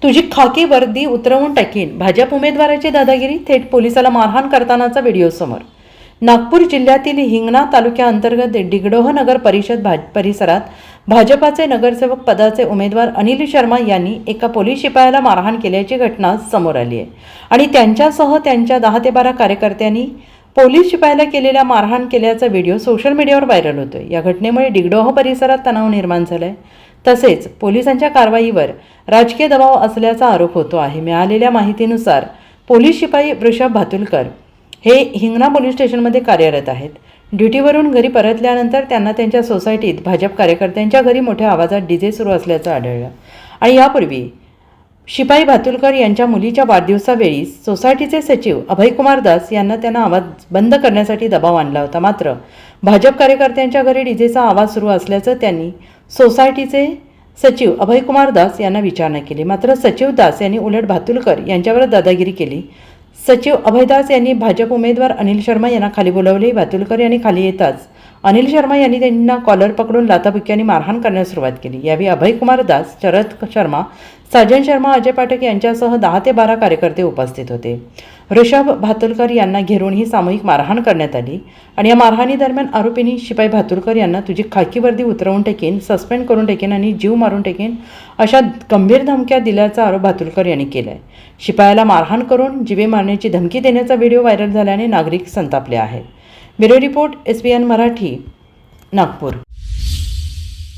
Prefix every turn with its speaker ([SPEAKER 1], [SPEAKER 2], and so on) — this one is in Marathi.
[SPEAKER 1] तुझी खाकी वर्दी उतरवून टाकीन. भाजप उमेदवाराची दादागिरी, थेट पोलिसाला मारहाण करतानाचा व्हिडिओ समोर. नागपूर जिल्ह्यातील हिंगणा तालुक्याअंतर्गत डिगडोह नगर परिषद परिसरात भाजपाचे नगरसेवक पदाचे उमेदवार अनिल शर्मा यांनी एका पोलीस शिपायाला मारहाण केल्याची घटना समोर आली आहे आणि त्यांच्यासह त्यांच्या 10 ते 12 कार्यकर्त्यांनी पोलीस शिपायाला केलेल्या मारहाण केल्याचा व्हिडिओ सोशल मीडियावर व्हायरल होतोय. या घटनेमुळे डिगडोह परिसरात तणाव निर्माण झालाय. तसेच पोलिसांच्या कारवाईवर राजकीय दबाव असल्याचा आरोप होतो आहे. मिळालेल्या माहितीनुसार पोलीस शिपाई वृषभ भातुलकर हे हिंगणा पोलीस स्टेशनमध्ये कार्यरत आहेत. ड्युटीवरून घरी परतल्यानंतर त्यांना त्यांच्या सोसायटीत भाजप कार्यकर्त्यांच्या घरी मोठ्या आवाजात डीजे सुरू असल्याचं आढळलं आणि यापूर्वी शिपाई भातुलकर यांच्या मुलीच्या वाढदिवसावेळी सोसायटीचे सचिव अभयकुमार दास यांना त्यांना आवाज बंद करण्यासाठी दबाव आणला होता. मात्र भाजप कार्यकर्त्यांच्या घरी डीजेचा आवाज सुरू असल्याचं त्यांनी सोसायटीचे सचिव अभयकुमार दास यांना विचारणा केली. मात्र सचिव दास यांनी उलट भातुलकर यांच्यावर दादागिरी केली. सचिव अभयदास यांनी भाजप उमेदवार अनिल शर्मा यांना खाली बोलावले. भातुलकर यांनी खाली येताच अनिल शर्मा यांनी त्यांना कॉलर पकडून लाथाबुक्क्यांनी मारहाण करण्यास सुरुवात केली. यावेळी अभयकुमार दास, शरद शर्मा, साजन शर्मा, अजय पाठक यांच्यासह 10 ते 12 कार्यकर्ते उपस्थित होते. ऋषभ भातुलकर यांना घेरून ही सामूहिक मारहाण करण्यात आली आणि या मारहाणीदरम्यान आरोपींनी शिपाई भातुलकर यांना तुझी खाकी वर्दी उतरवून टाकीन, सस्पेंड करून टाकीन आणि जीव मारून टाकीन अशा गंभीर धमक्या दिल्याचा आरोप भातुलकर यांनी केला आहे. शिपायाला मारहाण करून जीवे मारण्याची धमकी देण्याचा व्हिडिओ व्हायरल झाल्याने नागरिक संतापले आहेत. Bureau report, SBN Marathi, Nagpur.